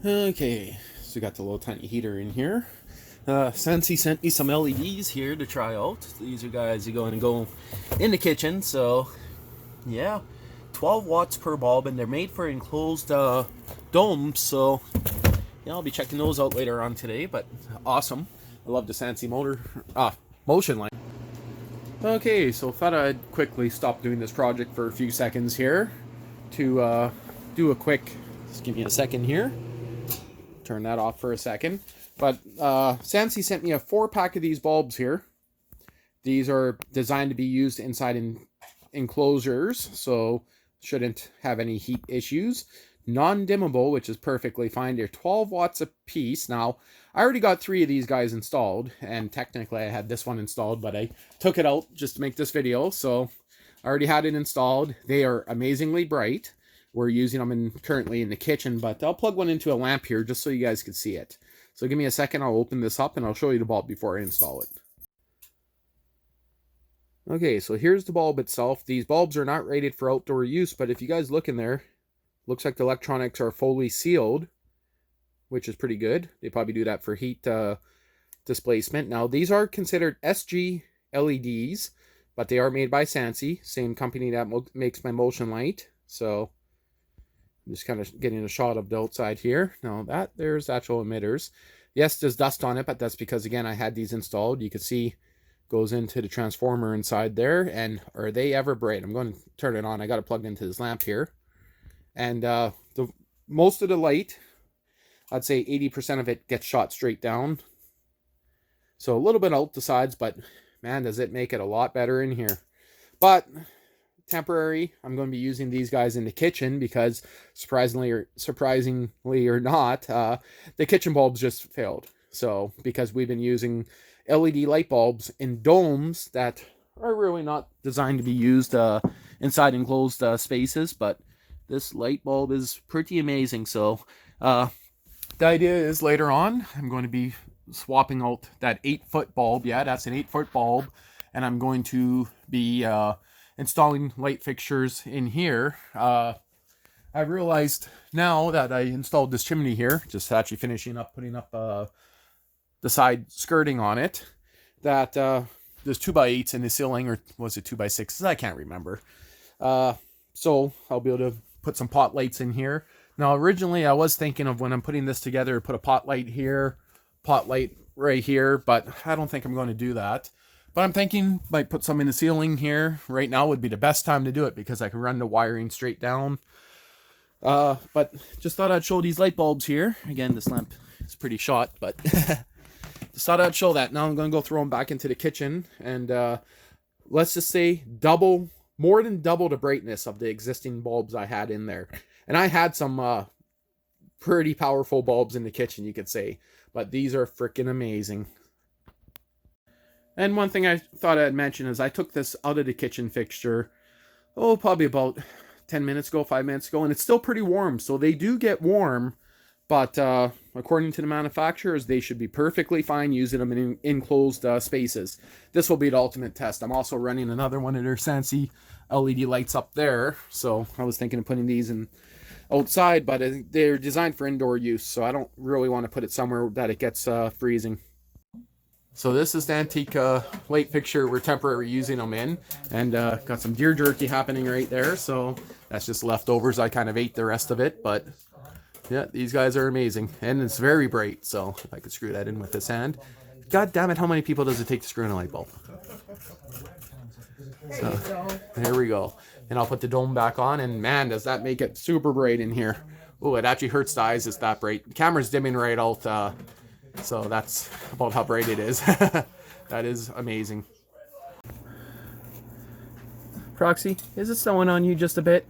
Okay, so we got the little tiny heater in here. Sansi sent me some LEDs here to try out. These are guys you go in and go in the kitchen. So yeah, 12 watts per bulb, and they're made for enclosed domes. So yeah, I'll be checking those out later on today. But awesome, I love the Sansi motion light. Okay, so thought I'd quickly stop doing this project for a few seconds here to do a quick. Just give me a second here. Turn that off for a second. But Sansi sent me a 4-pack of these bulbs here. These are designed to be used inside enclosures, so shouldn't have any heat issues. Non-dimmable, which is perfectly fine. They're 12 watts a piece. Now, I already got 3 of these guys installed, and technically I had this one installed, but I took it out just to make this video, so I already had it installed. They are amazingly bright. We're using them currently in the kitchen, but I'll plug one into a lamp here just so you guys can see it. So give me a second, I'll open this up and I'll show you the bulb before I install it. Okay, so here's the bulb itself. These bulbs are not rated for outdoor use, but if you guys look in there, looks like the electronics are fully sealed, which is pretty good. They probably do that for heat displacement. Now, these are considered SGLEDs, but they are made by Sansi, same company that makes my motion light. So I'm just kind of getting a shot of the outside here. Now there's actual emitters. Yes, there's dust on it, but that's because, again, I had these installed. You can see goes into the transformer inside there, and are they ever bright? I'm going to turn it on. I got it plugged into this lamp here. And most of the light, I'd say 80% of it gets shot straight down. So a little bit out the sides, but man, does it make it a lot better in here. But temporary, I'm going to be using these guys in the kitchen because surprisingly or not, the kitchen bulbs just failed. So because we've been using LED light bulbs in domes that are really not designed to be used inside enclosed spaces, but this light bulb is pretty amazing. So the idea is later on I'm going to be swapping out that 8-foot bulb. Yeah, that's an 8-foot bulb, and I'm going to be installing light fixtures in here. I realized now that I installed this chimney here, just actually finishing up putting up the side skirting on it, that there's 2x8s in the ceiling, or was it 2x6s? I can't remember. So I'll be able to put some pot lights in here. Now, originally I was thinking of, when I'm putting this together, put a pot light here, pot light right here, but I don't think I'm going to do that. But I'm thinking might put some in the ceiling here. Right now would be the best time to do it because I can run the wiring straight down. But just thought I'd show these light bulbs here. Again, this lamp is pretty shot, but just thought I'd show that. Now I'm going to go throw them back into the kitchen, and let's just say more than double the brightness of the existing bulbs I had in there. And I had some pretty powerful bulbs in the kitchen, you could say, but these are freaking amazing. And one thing I thought I'd mention is I took this out of the kitchen fixture, probably about 10 minutes ago, 5 minutes ago, and it's still pretty warm. So they do get warm, but according to the manufacturers, they should be perfectly fine using them in enclosed spaces. This will be the ultimate test. I'm also running another one of their Sansi LED lights up there. So I was thinking of putting these in outside, but they're designed for indoor use. So I don't really want to put it somewhere that it gets freezing. So this is the antique light fixture we're temporarily using them in, and got some deer jerky happening right there. So that's just leftovers. I kind of ate the rest of it, but yeah, these guys are amazing, and it's very bright. So if I could screw that in with this hand. God damn it, how many people does it take to screw in a light bulb? So there we go. And I'll put the dome back on, and man, does that make it super bright in here. Oh, it actually hurts the eyes, it's that bright. The camera's dimming right out, so that's about how bright it is. That is amazing. Proxy, is it snowing on you just a bit?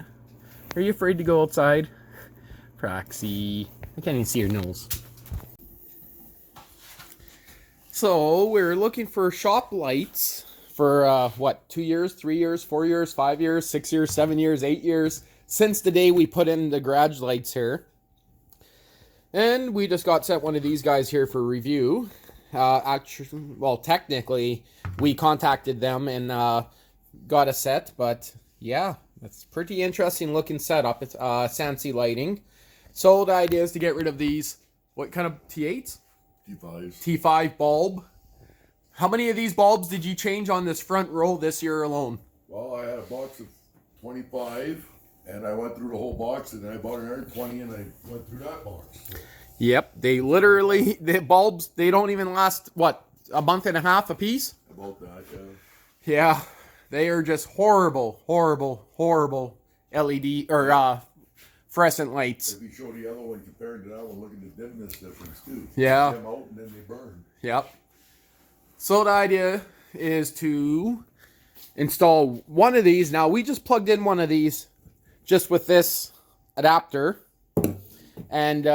Are you afraid to go outside? Proxy, I can't even see your nose. So we're looking for shop lights for what, 2 years, 3 years, 4 years, 5 years, 6 years, 7 years, 8 years, since the day we put in the garage lights here. And we just got sent one of these guys here for review. Actually, well, technically, we contacted them and got a set, but yeah, it's pretty interesting looking setup. It's Sansi lighting. So the idea is to get rid of these, what kind of T8s? T5s. T5 bulb. How many of these bulbs did you change on this front row this year alone? Well, I had a box of 25, and I went through the whole box, and then I bought another 20, and I went through that box. So. Yep, they literally, the bulbs, they don't even last, what, a month and a half a piece? About that, yeah. Yeah, they are just horrible, horrible, horrible LED, or fluorescent lights. If you show the other one compared to that one, look at the dimness difference, too. Yeah. They come out, and then they burn. Yep. So the idea is to install one of these. Now, we just plugged in one of these just with this adapter. And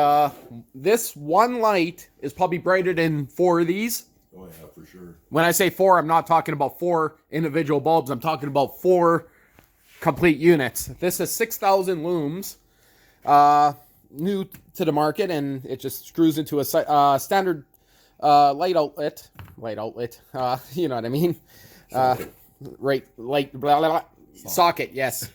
this one light is probably brighter than 4 of these. Oh, yeah, for sure. When I say 4, I'm not talking about 4 individual bulbs. I'm talking about 4 complete units. This is 6,000 looms. New to the market, and it just screws into a standard light outlet. You know what I mean? Right, light, blah, blah, blah. Socket, yes.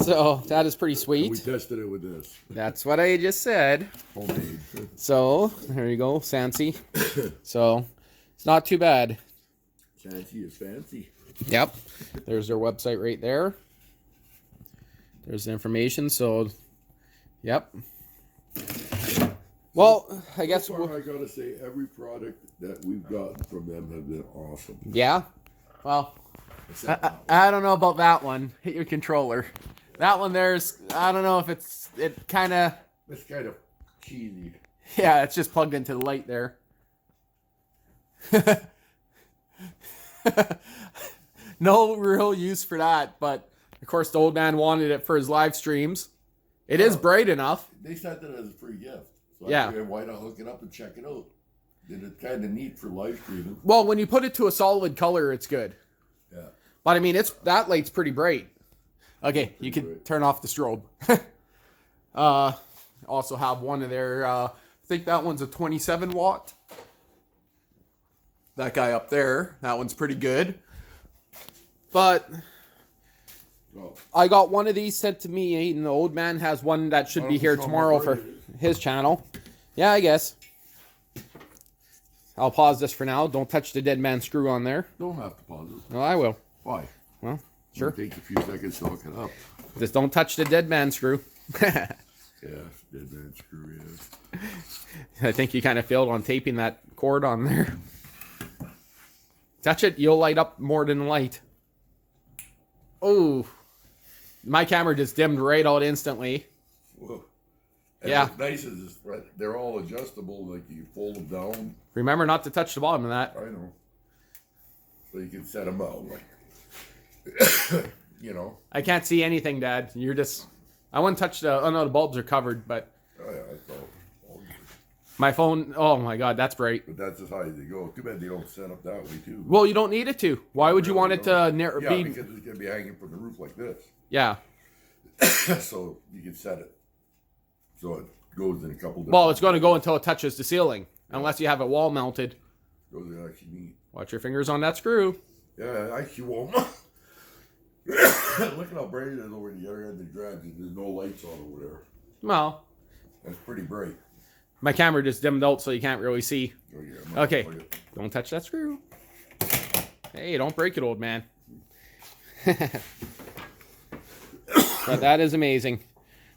So that is pretty sweet. We tested it with this. That's what I just said. Homemade. So there you go, Sansi. So it's not too bad. Sansi is fancy. Yep. There's their website right there. There's the information. So, yep. Well, I guess So far, I gotta say, every product that we've gotten from them have been awesome. Yeah. Well, I don't know about that one. Hit your controller. That one there's, I don't know if it's kind of. It's kind of cheesy. Yeah, it's just plugged into the light there. No real use for that, but of course the old man wanted it for his live streams. It is bright enough. They sent it as a free gift. So Yeah. I figured, why not hook it up and check it out? Did it kind of neat for live streaming. Well, when you put it to a solid color, it's good. Yeah. But I mean, that light's pretty bright. Okay, you can bright. turn off the strobe. Also have one of their, I think that one's a 27 watt. That guy up there, that one's pretty good. But Well, I got one of these sent to me, and the old man has one that should be here tomorrow for his channel. Yeah, I guess. I'll pause this for now. Don't touch the dead man screw on there. don't have to pause it. No, I will. Why? Well, sure. It'll take a few seconds to hook it up. Just don't touch the dead man screw. Yeah, dead man screw, yeah. I think you kind of failed on taping that cord on there. Touch it, you'll light up more than light. Oh, my camera just dimmed right out instantly. Whoa. And Yeah. what's nice is they're all adjustable, like you fold them down. Remember not to touch the bottom of that. I know. So you can set them out, like, you know. I can't see anything, Dad. You're just... I wouldn't touch the... Oh, no, the bulbs are covered, but... Oh, yeah, that's all good. My phone... Oh, my God, that's bright. But that's as high as they go. Too bad they don't set up that way, too. Well, you don't need it to. Why would you want it to Yeah, be... because it's going to be hanging from the roof like this. Yeah. So you can set it. So it goes in a couple different... Well, it's going to go until it touches the ceiling. Unless you have it wall mounted. Those are actually neat. Watch your fingers on that screw. Yeah, I actually won't. Look at how bright it is over the other end of the garage. There's no lights on over there. Well, That's pretty bright. my camera just dimmed out so you can't really see. Oh, yeah, Okay, don't touch that screw. Hey, don't break it, old man. But that is amazing.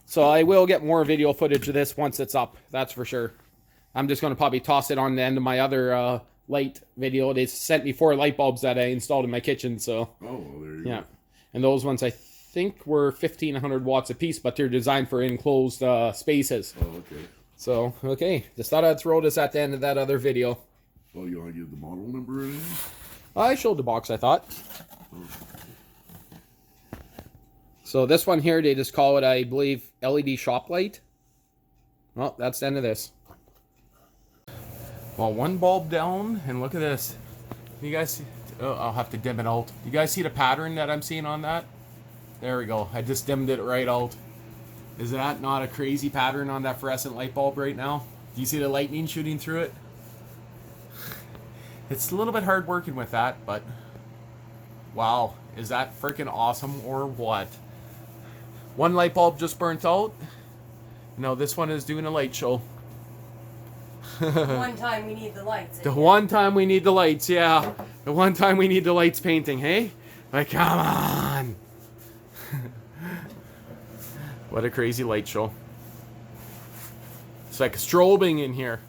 So I will get more video footage of this once it's up. That's for sure. I'm just going to probably toss it on the end of my other light video. They sent me 4 light bulbs that I installed in my kitchen. So Oh, well, there you yeah. go. And those ones I think were 1,500 watts a piece, but they're designed for enclosed spaces. Oh, okay. So, okay. Just thought I'd throw this at the end of that other video. Well, you want to give the model number or anything? I showed the box, I thought. So this one here, they just call it, I believe, LED shop light. Well, that's the end of this. Well, one bulb down, and look at this. You guys see? Oh, I'll have to dim it out. You guys see the pattern that I'm seeing on that? There we go. I just dimmed it right out. Is that not a crazy pattern on that fluorescent light bulb right now? Do you see the lightning shooting through it? It's a little bit hard working with that, but wow, is that freaking awesome or what? One light bulb just burnt out. No, this one is doing a light show. One time we need the lights. The one time we need the lights, yeah. The one time we need the lights painting, hey? Like, come on. What a crazy light show. It's like strobing in here.